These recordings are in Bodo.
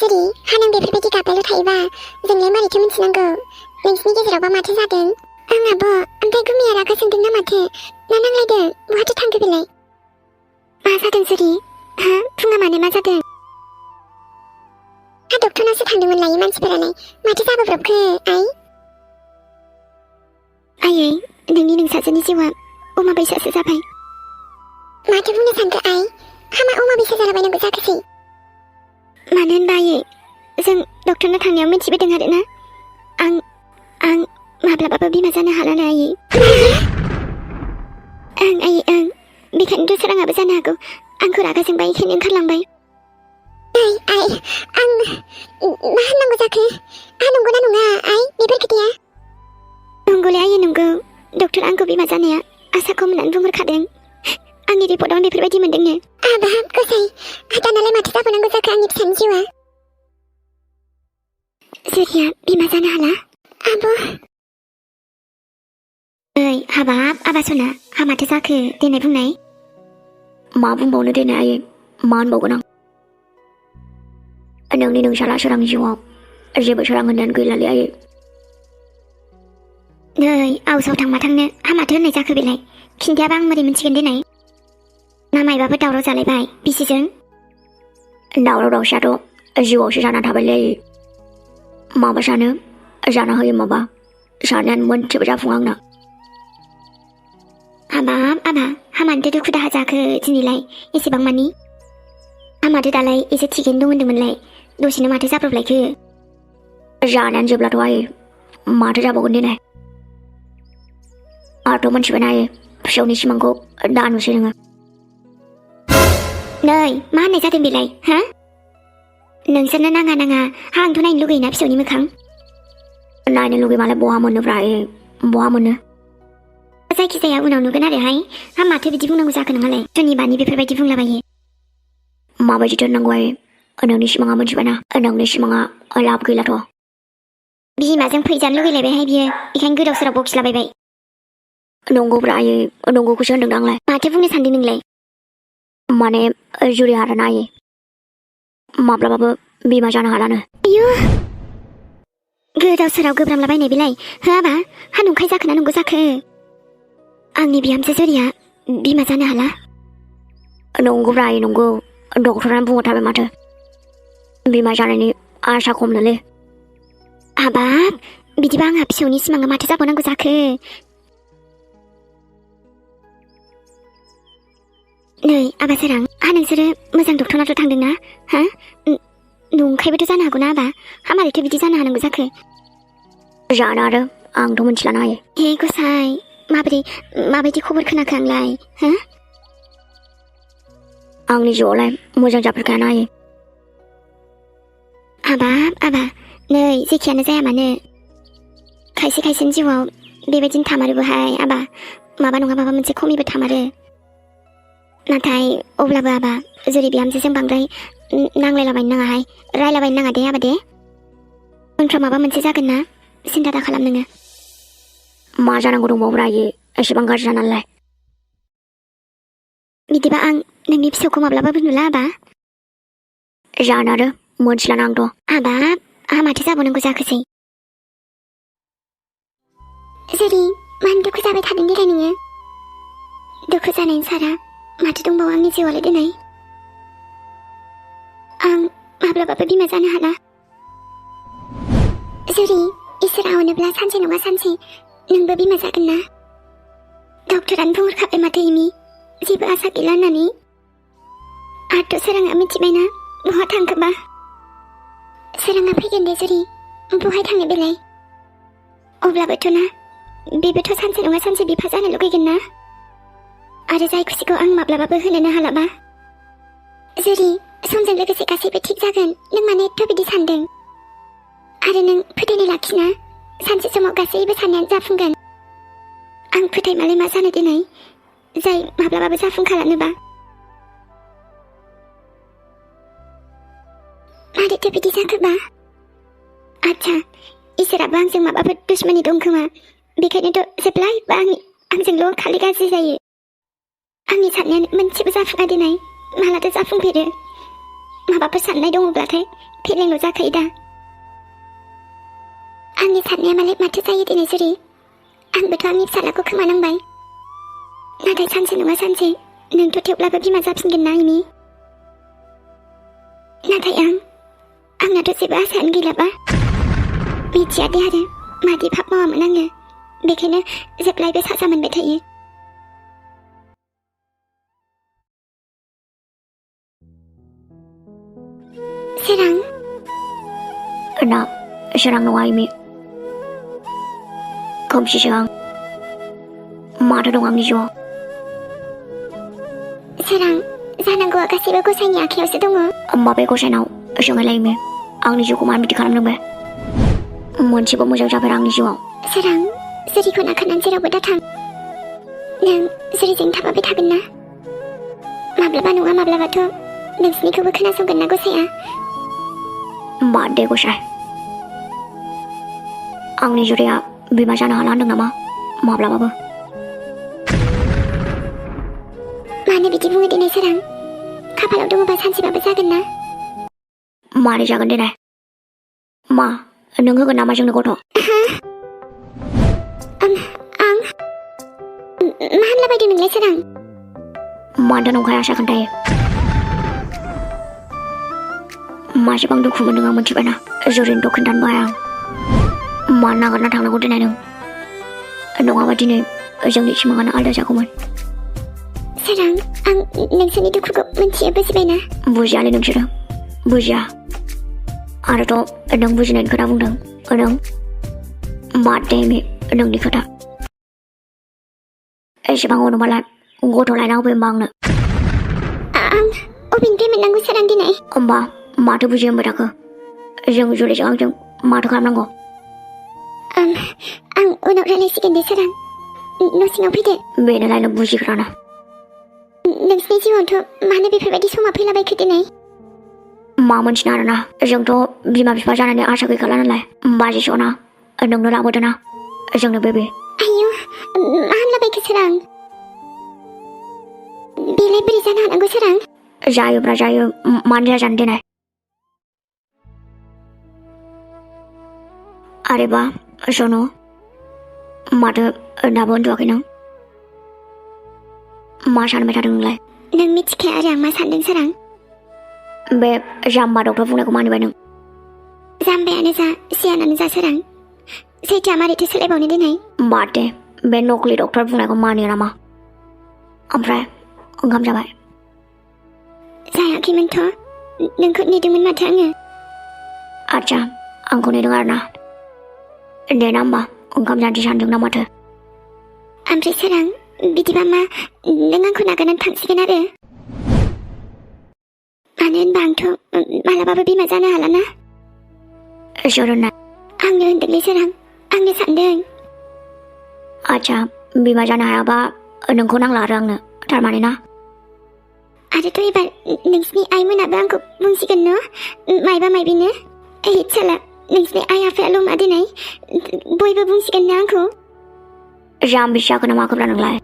जुदि हानों बेफोरबायदि गाबबायल' थायोबा जोंलाय मारैथो मिथिनांगौ नोंसिनि गेजेरावबा माथो जादों आं आब' ओमफ्राय गुमिया रागा जोंदों ना माथो ना नांलायदों बहाथो थांखो बेलाय मा जादों जुदि हा फुङा मानो मा जादों हा डक्टरनावसो थांदोंमोन लायो मानसिफोरालाय माथो जाबोब्रबखो आइ आयै नोंनि नोंसाजोनि जिउआ अमा बैसासो जाबाय माथो बुंनो सानखो आइ हामा अमा बैसा जालाबायनांगौ जाखोसै मानो होनबा आयै जों डक्टरनाव थांनायाव मिथिबोदों आरोना आं माब्लाबाबो बिमा जानो हालानो आयै ओं आयै ओं बेखायनोथ' सोराङाबो जानो हागौ आंखौ रागा जोंबाय बेखायनो ओंखारलांबाय आइ आं मा होननांगौ जाखो नंगौना नङा आइ बेफोर खोथाया नंगौलै आयै नंगौ डक्टर आंखौ बिमा जानाया आसा खम होननानै बुंहरखादों आंनि रिपर्टआव बेफोरबायदि मोनदोंनो बाब गसाइ दानालाय माथो जाबावनांगौ जाखो आंनि फिसानि जिउआ जुरिया बिमा जानो हाला आब' ओइ हाबाब आबा सना हा माथो जाखो देनाय बुंनाय मा बुंबावनो देनाय आयै मा होनबावगोन आं नोंनि नोंसाला सोरांनि जिउआव जेबो सोरां होननानै गैलालै आयै नै आवसाव थांबा थांनो हा माथो होननाय जाखो बेलाय खिन्थायाबा आं मोरै मिथिगोन देनाय ना मायबाफोर दावराव जालायबाय बिसिजों दावराव दावसियाथ' जिउआवसो जाना थाबायलै माबा सानो जाना होयो माबा साननायानो मोनसेबो जाफुङा आंना हाबाब आबा हामानोथो दुखु दाहा जाखो दिनैलाय एसेबां मानि हामाथो दालाय एसे थिगैनो दं होनदोंमोनलाय दसेनो माथो जाब्रबलायखो जानायानो जोबलाथ' आयै माथो जाबावगोन देनाय आंथ' मोनथिबायना आयै फिसौनि सिमांखौ दा नुसै नोङो नै मा होननाय जादों बेलाय हा नोंसोरनो नाङा हा आंथ' नायनो लुगैयोना फिसौनि मोखां नायनो लुगैबालाय बहा मोनोब्रा आयै बहा मोनो जायखिजाया उनाव नुगोन आरोहाय हा माथो बिदि बुंनांगौ जाखो नोंहालाय सोरनिबानि बेफोरबायदि बुंलाबायो माबायदिथो होननांगौ आयै नोंनि सिमाङा मोनथिबायना नोंनि सिमाङा लाब गैलाथ' बिमाजों फैजानो लुगैलायबायहाय बियो बेखायनो गोदाव सोराव बखिलाबायबाय नंगौब्रा आयै नंगौखौसो होनदों आंलाय माथो बुंनो सानदों नोंलाय माने जुरि आरोना आयै माब्लाबाबो बिमा जानो हालानो आयु गोदाव सोराव गोब्रामलाबायनाय बेलाय होआबा हा नंखाय जाखो ना नंगौ जाखो आंनि बिहामजो जुरिया बिमा जानो हाला नंगौब्रा आयै नंगौ डक्टरानो बुंहरथारबाय माथो बिमा जानायनि आसा खमनोलै हाबाब बिदिबा आंहा फिसौनि सिमाङा माथो जाबावनांगौ जाखो नै आबा सोरां नोंसोरो मोजां डक्टरनावथ' थांदोंना हा नंखायबोथ' जानो हागौना आबा हा मारैथो बिदि जानो हानांगौ जाखो जानो आरो आंथ' मिथिलानो हायो हे गसाइ माबायदि खबर खोनाखो आंलाय हा आंनि जिउआवलाय मोजां जाफेरखायाना हायो हाबाब आबा नै जेखियानो जाया मानो खायसे खायसेनि जिउआव बेबायदिनो थामारोबोहाय आबा माबा नङा माबा मोनसे खमिबो थामारो नाथाय अब्लाबो आबा जेरै बिहामजोजों बांद्राय नांलायलाबायनो नाङाहाय रायलाबायनो नाङा दे आबा दे उनफ्राव माबा मोनसे जागोन ना सिन्था दा खालाम नोङो मा जानांगौ दंबावोब्रा आयै एसेबां गाज्रि जानानैलाय बिदिबा आं नोंनि फिसौखौ माब्लाबाबो नुला आबा जानो आरो मोनथिलाना आंथ' हाबाब माथो जाबावनांगौ जाखोसै जेरै मानो दुखु जाबाय थादों देलाय नोङो दुखु जानायनि सारा माथो दंबावो आंनि जिउआलाय दिनै आं माब्लाबाबो बिमा जानो हाला जुरि इसोरा अनोब्ला सानसे नङा सानसे नोंबो बिमा जागोन ना डक्टरानो बुंहरखाबाय माथो इनि जेबो आसा गैला होननानै आंथ' सोराङा मिथिबायना बहा थांखोबा सोराङा फैगोन दे जुरि बहाय थांनो बेलाय अब्लाबोथ' ना बेबोथ' सानसे नङा सानसे बिफा जानो लुगैगोन ना आरो जाय खुसिखौ आं माब्लाबाबो होनोनो हालाबा जुरि समजों लोगोसे गासैबो थिग जागोन नों मानो एथ' बिदि सानदों आरो नों फोथायनाय लाखिना सानसे समाव गासैबो साननायानो जाफुंगोन आं फोथायमालाय मा जानो दिनै जाय माब्लाबाबो जाफुंखालानोबा मारैथो बिदि जाखोबा आच्छा इसोराबो आंजों माबाफोर दुश्मनी दं खोमा बेखायनोथ' जेब्लायबो आंजोंल' खालि गाज्रि जायो आंनि साननायानो मोनसेबो जाफुङा दिनै मालाथो जाफुंफेरो माबाफोर साननाय दङब्लाथाय फेलेंल' जाखायो दा। आंनि साननाया माथो जायो दिनै जुरि। आंबोथ' आंनि फिसालाखौ खोमानांबाय। नाथाय सानसे नङा सानसे नोंथ' थेवब्लाबो बिमा जाफिनगोन ना एमि। नाथाय आंनाथ' जेबो आसायानो गैलाबा। मिथिया दे आरो मादि फाब मावामोन आङो, बेखायनो जेब्लायबो साजा मोनबाय थायो। सोरां सोरां नङा एमि, खोमसिसो आं। माथो दं आंनि जिउआव? सोरां जानांगौआ गासैबो गसाइनि आखायावसो दङ। माबे गसाइनाव सोंलाय एमि, आंनि जिउखौ मानो बिदि खालामदों बे? मोनसेबो मोजां जाफेरा आंनि जिउआव। सोरां जुरिखौ नागारनानै जेरावबो दाथां। नों जुरिजों थाफाबाय थागोन ना? माब्लाबा नङा माब्लाबाथ' नोंसिनिखौबो खोनासंगोन ना गसाइया। बाद दे गसाइ, आंनि जुरिया बिमा जानो हाला होनदों नामा माब्लाबाबो? मानो बिदि बुङो दिनै सोरां? खाफालाव दङबा सानसेबाबो जागोन ना? मारै जागोन देनाय? मा नों होगोन नामा जोंनो गथ'? आं मा होनलाबायदों नोंलाय सोरां? मानोथो नंखाय आसा खोन्थायो? मासेबां दुखु मोनदों आं मिथिबायना। जुरिनोथ' खोन्थानोबो हाया आं। मानो नागारना थांनांगौ देनाय नों? नङाबा दिनै जोंनि सिमाङानो आलादा जागौमोन। सोरां आं नोंसोरनि दुखुखौ मिथियो, बुजिबायना? बुजियालै नोंसोरो, बुजिया। आरोथ' नों बुजिनायनि खोथा बुंदों। नों बाद दे एमि, नोंनि खोथा। एसेबां अनोबालाय गथ' लायना होफै होमबा आंनो। आं अबेनिफ्राय मोननांगौ सोरां दिनै? होमबा माथो बुजियो होनबाय थाखो? जों जुलिजों आंजों माथो खालामनांगौ? आं उनाव रायलायसिगोन दे सोरां। न' सिङाव फैदो। बेनोलाय नों बुजिग्राना। नोंसिनि जिउआवथ' मानो बेफोरबायदि समा फैलाबायखो दिनै? मा मोनथिनो आरोना, जोंथ' बिमा बिफा जानायनि आसा गैखाला नालाय। बाजै सना नोंनो लाबोदोना जोंनो बेबि। आयौ मा होनलाबायखो सोरां? बेलाय बोरै जानो हानांगौ सोरां? जायोब्रा जायो, मानो जाया जानो देनाय? आरेबा सनु, माथो दाबो उन्दुवाखै नों? मा सानबाय थादों नोंलाय? नों मिथिखाया आरो आं मा सानदों सोरां? बे जाम्बा डक्टर बुंनायखौ मानिबाय नों? जाम्बायानो जा सियानानो जा सोरां, सैथोआ मारैथो सोलायबावनो दिनै? बाद दे, बे नकलि डक्टर बुंनायखौ मानियो नामा? ओमफ्राय ओंखाम जाबाय? जायाखैमोनथ', नोंखौ नेदोंमोन माथो आङो। आदसा, आंखौ नेदों आरोना? देना होमबा ओंखाम जानोसै सानदों ना माथो? ओमफ्राय सोरां बिदिबा मा नों आंखौ नागारनानै थांसिगोन आरो? मानो होनबा आंथ' मालाबाबो बिमा जानो हालाना। सोर होननाय? आंनो होनदोंलै सोरां, आंनो सानदों। आदसा, बिमा जानो हायाबा नोंखौ नांला आरो आंनो, थारमाने ना? आरोथ' एबार नोंसिनि आइमोनाबो आंखौ बुंसिगोन न' मायबा मायबिनो। साला नोंसिनि आइ आफायाल' मा दिनै बयबो बुंसिगोन ना आंखौ। जाम्बिसो जाखो ना माखोब्रा नोंलाय?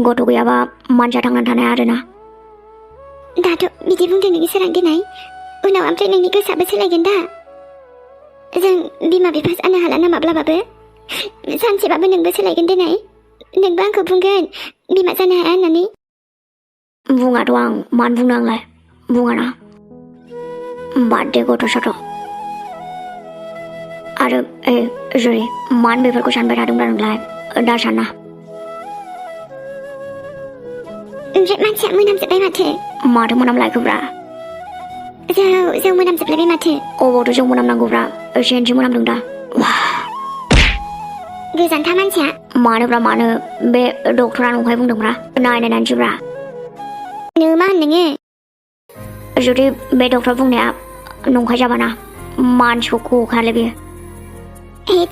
गथ' गैयाबा मानसिया थांनानै थानाया आरोना? दाथ' बिदि बुंदों नोंनि सोरां दिनै, उनाव ओमफ्राय नोंनि गोसोआबो सोलायगोन दा। जों बिमा बिफा जानो हाला ना माब्लाबाबो? सानसेबाबो नोंबो सोलायगोन दिनै, नोंबो आंखौ बुंगोन बिमा जानो हाया होननानै। बुङाथ' आं, मानो बुंनो आंलाय? बुङाना। बाद दे गथ' सथ'। आरो जुरि, मानो बेफोरखौ सानबाय थादोंब्रा नोंलाय? दा साना। ओमफ्राय मानसिया मोनामजोब्बाय माथो? माथो मोनामलायखोब्रा? जौ मोनामजोबलायबाय माथो? अबावथो जौ मोनामनांगौब्रा, एसेनोसो मोनामदों दा। गोजानथा मानसिया। मानोब्रा मानो, बे डक्टरा नंखाय बुंदोंब्रा, नायनायनानैसोब्रा। नों मा होनो? जुदि बे डक्टर बुंनाया नंखाय जाबाना मानसिखौ गखायालै बेयो।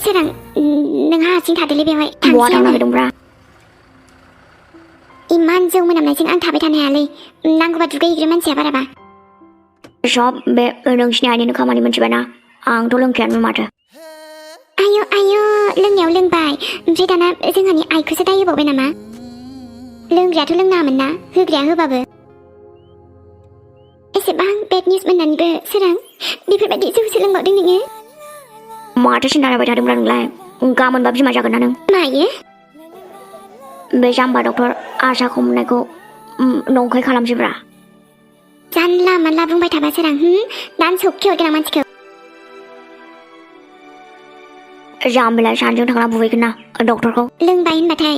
सोरां नोंहा हारसिं थादोलै बेवहाय। बहा थांनो नागिरदोंब्रा? इमान जौ मोनामनायजों आं थाबाय थानो हायालै, नांगौबा दुगैहैग्रो मानसिया बाराबा। सब बे नोंसिनि आइनिनो खामानि मिथिबायना, आंथ' लोंखायानो माथो। आयौ लोंनायाव लोंबाय, ओमफ्राय दाना जोंहानि आइखौसो दाय होबावबाय नामा? लोंग्रायाथ' लोंनाङामोन ना, होग्राया होबाबो। बेसेबां बेड निउस मोननानैबो सोरां बेफोरबायदि जौ सोलोंबावदों नोङो माथो सिन्थालायबाय थादोंब्ला नोंलाय गाबोनबा बिमा जागोन ना नों मायो बे जाम्बा डक्टर आसाखौ मोननायखौ नंखाय खालामसैब्रा जानला मानला बुंबाय थाबा सोरां दान सौखि हरगोन आं मानसिखौ जाम्बिलाय सानजों थांना बुहैगोन ना डक्टरखौ लोंबाय होनबाथाय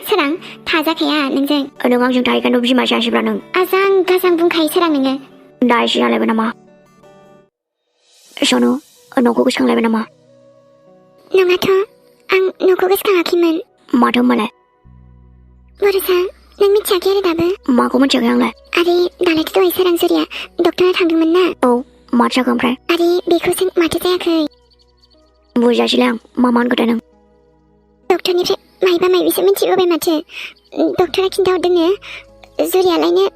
सोरां थाजाखाया नोंजों नों आंजों थाहैखायनो बिमा जायासैब्रा नों आजां गाजां बुंखायो सोरां नोङो दा एसे जालायबाय नामा सनु न'खौ गोसोखांलायबाय नामा नङाथ' आं न'खौ गोसोखाङाखैमोन माथो होमबालाय बरसा नों मिथियाखै आरो दाबो माखौ मिथियाखै आंलाय आरे दालायथ' दहाय सोरां जुरिया डक्टरा थांदोंमोन ना औ माथो जाखो ओमफ्राय आरे बेखौ जों माथो जायाखै बुजासैलाय आं मा होनखोथाय नों डक्टरनिफ्राय मायबा मायबिसो मिथिबोबाय माथो डक्टरा खिन्थाहरदोंनो जुरियालायनो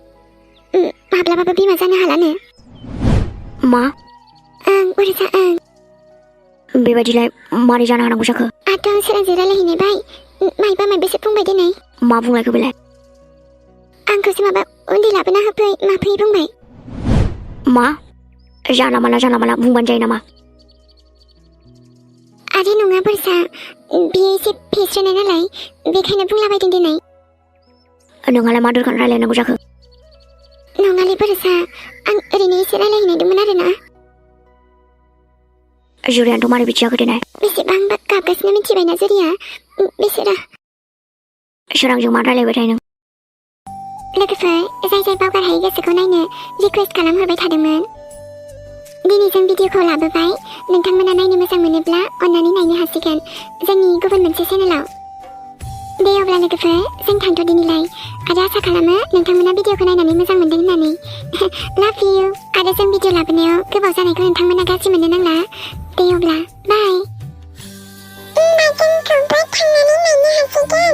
माब्लाबाबो बिमा जानो हालानो मा ओं बरसा ओं बेबायदिलाय मारै जानो हानांगौ जाखो आथ' आं सोरांजों रायलायहैनाय बाय मायबा मायबिसो बुंबाय दिनै मा बुंलायखो बेलाय आंखौसो माबा उन्दै लाबोना होफै माफै बुंबाय मा जानला माला बुंबानो जायो नामा आरे नङा बरसा बियो एसे फेस्रेनाय नालाय बेखायनो बुंलाबायदों दिनै नोंहालाय मा दरखार रायलायनांगौ जाखो नङालै बरसा आं ओरैनो एसे रायलायहैनायदोंमोन आरोना जुरियानोथ' मारै बिथियाखै देनाय बेसेबांबा गाबगासिनो मिथिबायना जुरिया बिसोरो सोरांजों मा रायलायबाय थायो नों लोगोफोर जाय बावगार हायै गोसोखौ नायनो रिकुवेस्ट खालामहरबाय थादोंमोन दिनै जों भिडिअखौ लाबोबाय नोंथांमोना नायनो मोजां मोनोब्ला अन्नानै नायनो हासिगोन जोंनि गुबुन मोनसे चेनेलाव दे अब्ला लोगोफोर जों थांथ'दिनिलाय आरो आसा खालामो नोंथांमोना भिडिअखौ नायनानै मोजां मोनदों होननानै लाभ इउ आरो जों भिडिअ लाबोनायाव गोबाव जानायखौ नोंथांमोना गाज्रि मोननो नांला दे अब्ला बाय होमबा जोंखौबो थांनानै नायनो हासिगोन